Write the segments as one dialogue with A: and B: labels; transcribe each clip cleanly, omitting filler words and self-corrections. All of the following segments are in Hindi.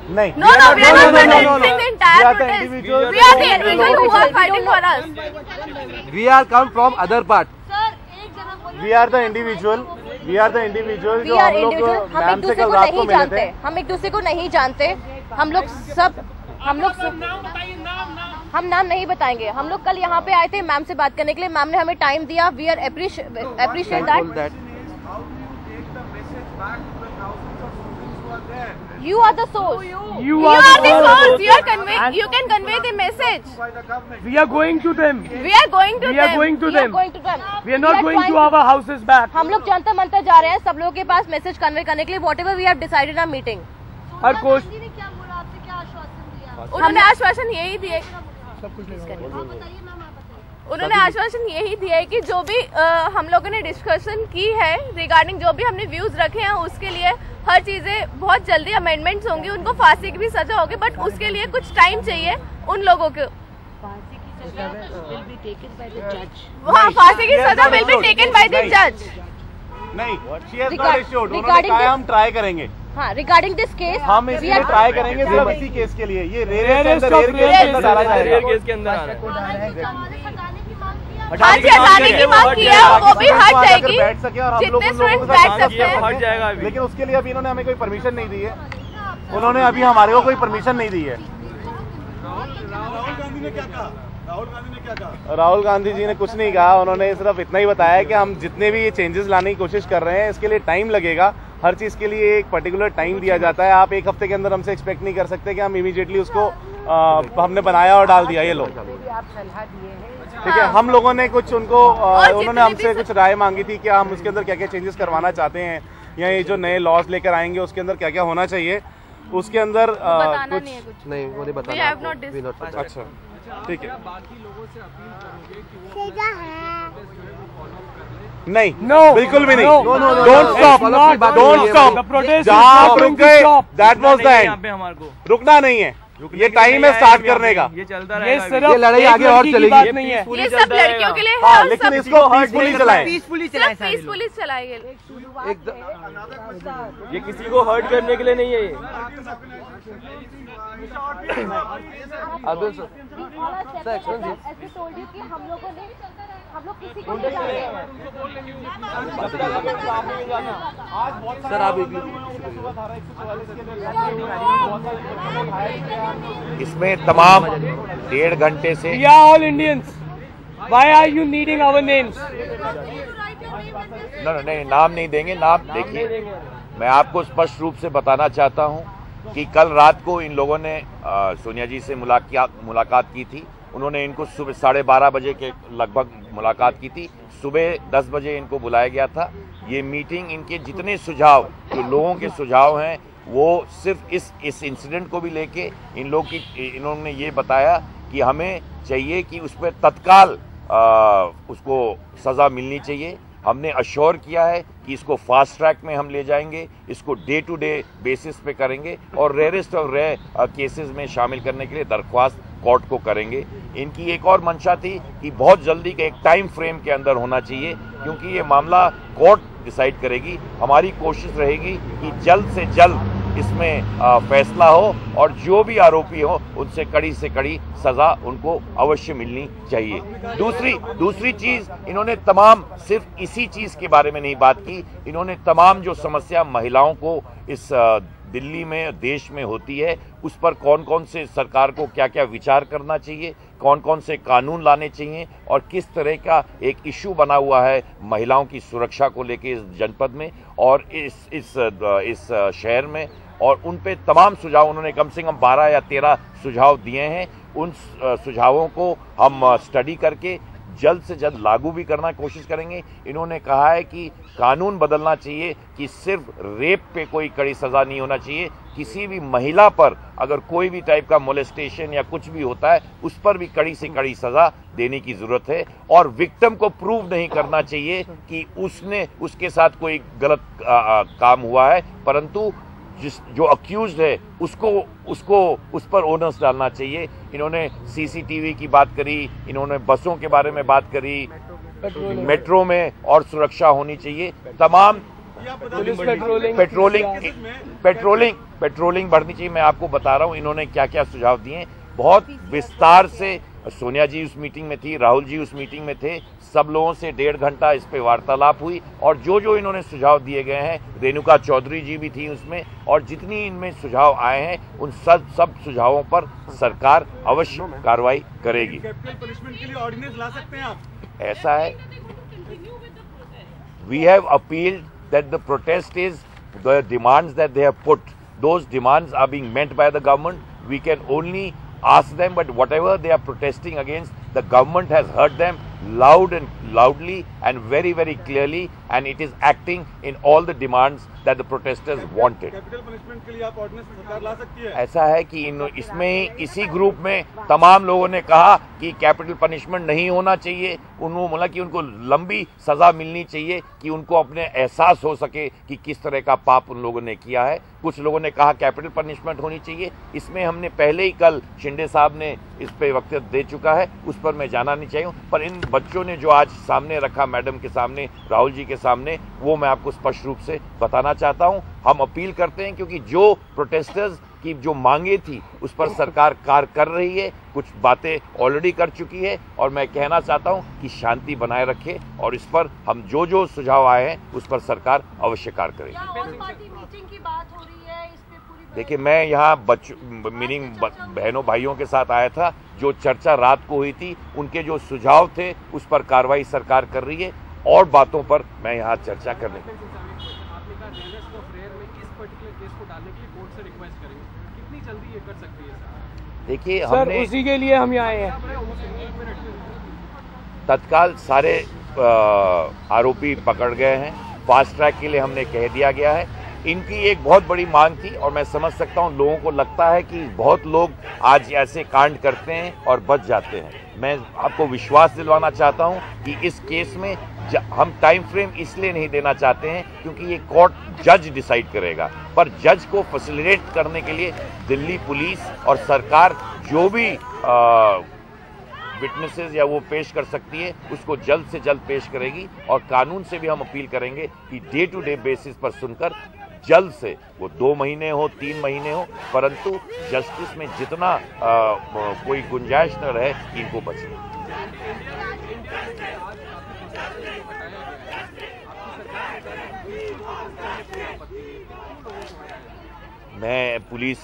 A: नहीं,
B: no, we are not protesting the entire protest. We are the individual who are fighting for us.
C: We are come from other part.
A: We are the individual. We are the individual. जो हम लोग मैम से कल रात को मिले थे।
D: हम एक दूसरे को नहीं जानते। हम नाम नहीं बताएंगे। हम लोग कल यहाँ पे आए थे मैम से बात करने के लिए। मैम ने हमें टाइम दिया। We are appreciate that. You are the source.
B: You are the source. You can convey the message.
E: We are going to them.
B: We are going to them.
E: We are not going to our houses back.
D: हम लोग जंतर मंतर जा रहे हैं सब लोगों के पास मैसेज कन्वे करने के लिए। Whatever we have decided in our meeting.
E: हर कोश
B: उन्होंने आश्वासन यही दिए। उन्होंने आश्वासन यही दिया है कि जो भी हम लोगों ने डिस्कशन की है रिगार्डिंग जो भी हमने व्यूज रखे हैं उसके लिए हर चीजें बहुत जल्दी अमेंडमेंट्स होंगी। उनको फांसी की भी सजा होगी बट उसके लिए कुछ टाइम चाहिए उन लोगों को। हाँ, फांसी की सजा will be taken by the जज।
A: नहीं, she has not issued. उन्होंने कहा हम ट्राई करेंगे।
D: हाँ, रिगार्डिंग दिस केस
A: हम इसलिए ट्राई करेंगे सिर्फ इसी केस के लिए। ये रेयर केस के अंदर डाला जाएगा।
B: हाँ जी, हटाने की मांग की है वो भी हट जाएगी।
A: बैठ सके और हम लोग
B: जितने स्टूडेंट्स बैठ सकते हैं
E: हट जाएगा।
A: लेकिन उसके लिए अभी इन्होंने हमें कोई परमिशन नहीं दी है। उन्होंने अभी हमारे को कोई परमिशन नहीं दी है। राहुल गांधी जी ने कुछ नहीं कहा। उन्होंने सिर्फ इतना ही बताया कि हम जितने भी ये चेंजेस लाने की कोशिश कर रहे हैं इसके लिए टाइम लगेगा। हर चीज़ के लिए एक पर्टिकुलर टाइम दिया जाता है। आप एक हफ्ते के अंदर हमसे एक्सपेक्ट नहीं कर सकते कि हम इमीडिएटली उसको हमने बनाया और डाल दिया। ये लोग ठीक है। हम लोगों ने कुछ उनको उन्होंने हमसे कुछ राय मांगी थी कि हम उसके अंदर क्या क्या चेंजेस करवाना चाहते हैं या ये जो नए लॉज लेकर आएंगे उसके अंदर क्या क्या होना चाहिए। उसके अंदर कुछ
C: नहीं वो नहीं बताना।
A: अच्छा ठीक है। नहीं, बिल्कुल भी नहीं। Don't stop. जहाँ आप रुक गए दैट वाज द एंड। रुकना नहीं है। ये टाइम है स्टार्ट करने का।
E: ये चलता रहेगा।
C: ये लड़ाई आगे और चलेगी।
E: नहीं है।
B: ये सब लड़कियों के लिए
A: हाँ, लेकिन इसको पीसफुली चलाएं।
B: पीसफुली चलाएंगे।
E: ये किसी को हर्ट करने के लिए नहीं है।
C: सर आप
F: इसमें तमाम 1.5 घंटे से
E: all Indians why are you needing our names?
F: नहीं, नाम नहीं देंगे। नाम देखिए, मैं आपको स्पष्ट रूप से बताना चाहता हूं कि कल रात को इन लोगों ने सोनिया जी से मुलाकात की थी। उन्होंने इनको सुबह 12:30 बजे के लगभग मुलाकात की थी। सुबह 10 बजे इनको बुलाया गया था। ये मीटिंग इनके जितने सुझाव जो लोगों के सुझाव हैं वो सिर्फ इस इंसिडेंट को भी लेके इन्होंने ये बताया कि हमें चाहिए कि उस पर तत्काल उसको सज़ा मिलनी चाहिए। हमने अश्योर किया है कि इसको फास्ट ट्रैक में हम ले जाएंगे, इसको डे टू डे बेसिस पे करेंगे और रेयरेस्ट ऑफ रेयर केसेस में शामिल करने के लिए दरख्वास्त कोर्ट को करेंगे। इनकी एक और मंशा थी कि बहुत जल्दी के एक टाइम फ्रेम के अंदर होना चाहिए क्योंकि ये मामला कोर्ट डिसाइड करेगी। हमारी कोशिश रहेगी कि जल्द से जल्द इसमें फैसला हो और जो भी आरोपी हो उनसे कड़ी से कड़ी सजा उनको अवश्य मिलनी चाहिए। दूसरी चीज, इन्होंने तमाम सिर्फ इसी चीज के बारे में नहीं बात की, इन्होंने तमाम जो समस्या महिलाओं को इस दिल्ली में देश में होती है उस पर कौन कौन से सरकार को क्या क्या विचार करना चाहिए, कौन कौन से कानून लाने चाहिए और किस तरह का एक इशू बना हुआ है महिलाओं की सुरक्षा को लेकर इस जनपद में और इस शहर में, और उन पे तमाम सुझाव उन्होंने कम से कम 12 या 13 सुझाव दिए हैं। उन सुझावों को हम स्टडी करके जल्द से जल्द लागू भी करना कोशिश करेंगे। इन्होंने कहा है कि कानून बदलना चाहिए कि सिर्फ रेप पे कोई कड़ी सजा नहीं होना चाहिए, किसी भी महिला पर अगर कोई भी टाइप का मोलेस्टेशन या कुछ भी होता है उस पर भी कड़ी से कड़ी सजा देने की जरूरत है और विक्टिम को प्रूव नहीं करना चाहिए कि उसके साथ कोई गलत काम हुआ है, परंतु जो अक्यूज्ड है उस पर ओनर्स डालना चाहिए। इन्होंने सीसीटीवी की बात करी, इन्होंने बसों के बारे में बात करी, मेट्रो में और सुरक्षा होनी चाहिए, तमाम पेट्रोलिंग पेट्रोलिंग बढ़नी चाहिए। मैं आपको बता रहा हूँ इन्होंने क्या क्या सुझाव दिए, बहुत विस्तार से। सोनिया जी उस मीटिंग में थी, राहुल जी उस मीटिंग में थे, सब लोगों से 1.5 घंटा इस पे वार्तालाप हुई और जो जो इन्होंने सुझाव दिए गए हैं, रेणुका चौधरी जी भी थी उसमें, और जितनी इनमें सुझाव आए हैं उन सब सुझावों पर सरकार अवश्य कार्रवाई करेगी।
A: कैपिटल पनिशमेंट के लिए ऑर्डिनेंस ला सकते हैं आप?
F: ऐसा है, we have appealed that the protest is the demands that they have put, those demands are being met by the government, we can only ask them, but whatever they are protesting against, the government has heard them loudly and very, very clearly, and it is acting in all the demands that the protesters wanted.
A: Capital punishment के लिए आप ऑर्डिनेंस सरकार ला सकती है?
F: ऐसा है कि इसमें इसी ग्रुप में तमाम लोगों ने कहा कि कैपिटल पनिशमेंट नहीं होना चाहिए, उन्होंने बोला कि उनको लंबी सजा मिलनी चाहिए कि उनको अपने एहसास हो सके कि किस तरह का पाप उन लोगों ने किया है। कुछ लोगों ने कहा कैपिटल पनिशमेंट होनी चाहिए, इसमें हमने पहले ही कल शिंदे साहब ने इस पे वक्तव्य दे चुका है, उस पर मैं जाना नहीं चाहिए, पर इन बच्चों ने जो आज सामने रखा, मैडम के सामने, राहुल जी के सामने, वो मैं आपको स्पष्ट रूप से बताना चाहता हूं। हम अपील करते हैं क्योंकि जो प्रोटेस्टर्स की जो मांगे थी उस पर सरकार कार्य कर रही है, कुछ बातें ऑलरेडी कर चुकी है, और मैं कहना चाहता हूं कि शांति बनाए रखे और इस पर हम जो जो सुझाव आए हैं उस पर सरकार अवश्य कार्य करेगी। देखिए, मैं यहाँ मीनिंग बहनों भाइयों के साथ आया था, जो चर्चा रात को हुई थी, उनके जो सुझाव थे उस पर कार्रवाई सरकार कर रही है, और बातों पर मैं यहाँ चर्चा करने देखिए हमने
E: उसी के लिए हम यहाँ आए हैं।
F: तत्काल सारे आरोपी पकड़ गए हैं, फास्ट ट्रैक के लिए हमने कह दिया गया है। इनकी एक बहुत बड़ी मांग थी और मैं समझ सकता हूं, लोगों को लगता है कि बहुत लोग आज ऐसे कांड करते हैं और बच जाते हैं। मैं आपको विश्वास दिलवाना चाहता हूं कि इस केस में हम टाइम फ्रेम इसलिए नहीं देना चाहते हैं क्योंकि ये कोर्ट जज डिसाइड करेगा, पर जज को फैसिलिटेट करने के लिए दिल्ली पुलिस और सरकार जो भी विटनेसेस या वो पेश कर सकती है उसको जल्द से जल्द पेश करेगी, और कानून से भी हम अपील करेंगे कि डे टू डे बेसिस पर सुनकर जल्द से, वो 2 महीने हो 3 महीने हो, परंतु जस्टिस में जितना कोई गुंजाइश न रहे इनको बचे। मैं पुलिस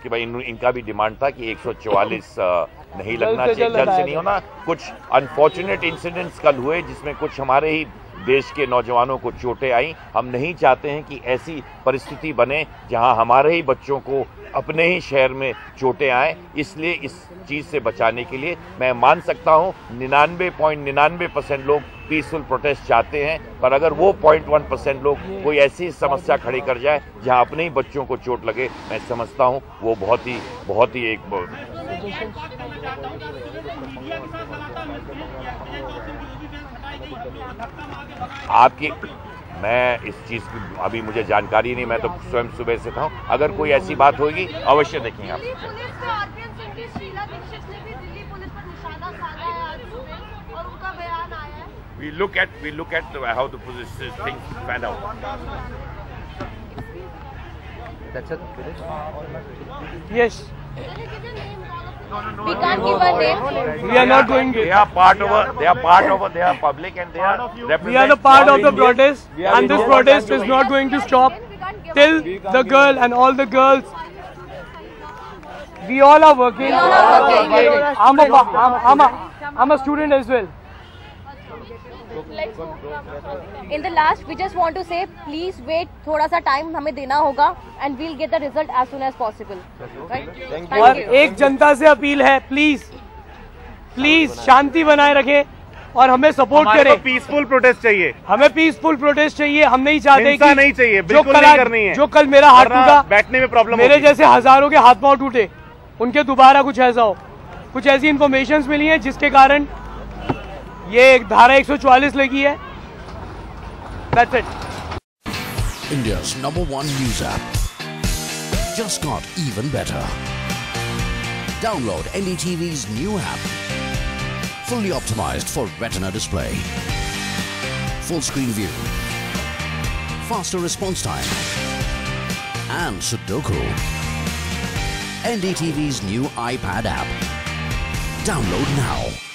F: के भाई इनका भी डिमांड था कि 144 नहीं लगना चाहिए, जल्द से नहीं होना। कुछ अनफॉर्चुनेट इंसिडेंट्स कल हुए जिसमें कुछ हमारे ही देश के नौजवानों को चोटें आई। हम नहीं चाहते हैं कि ऐसी परिस्थिति बने जहां हमारे ही बच्चों को अपने ही शहर में चोटें आए, इसलिए इस चीज से बचाने के लिए मैं मान सकता हूं 99.99% लोग पीसफुल प्रोटेस्ट चाहते हैं, पर अगर वो 0.1% लोग कोई ऐसी समस्या खड़ी कर जाए जहां अपने ही बच्चों को चोट लगे, मैं समझता हूं वो बहुत ही एक आपकी, मैं इस चीज की अभी मुझे जानकारी नहीं, मैं तो स्वयं सुबह से था। अगर कोई ऐसी बात होगी अवश्य देखेंगे आप। We look at how the police things pan out.
C: That's it.
E: Yes.
D: We can't give a name.
E: We are not going to.
F: They are part of they are public and they are represent.
E: We are the part of the protest, and this protest is not going to stop till the girl and all the girls. We all are working. I'm a student as well.
D: In the last, we just want to say, please wait. थोड़ा सा टाइम हमें देना होगा, and we'll get the result as soon as possible. Right? Thank you.
E: और एक जनता से अपील है, प्लीज शांति बनाए रखें और हमें सपोर्ट करें।
A: पीसफुल प्रोटेस्ट चाहिए,
E: हमें पीसफुल प्रोटेस्ट चाहिए। हम नहीं चाहते कि
A: नहीं चाहिए, बिल्कुल नहीं करनी है।
E: जो कल मेरा हाथ टूटा,
A: बैठने में प्रॉब्लम,
E: मेरे जैसे हजारों के हाथ पांव टूटे, उनके दोबारा कुछ ऐसा हो। कुछ ऐसी इन्फॉर्मेशन मिली है जिसके कारण ये एक धारा 144 लगी है। That's it.
G: India's #1 news app just got even better. Download NDTV's new app. Fully optimized for retina display. Full screen view. Faster response time. and Sudoku. NDTV's new iPad app. Download now.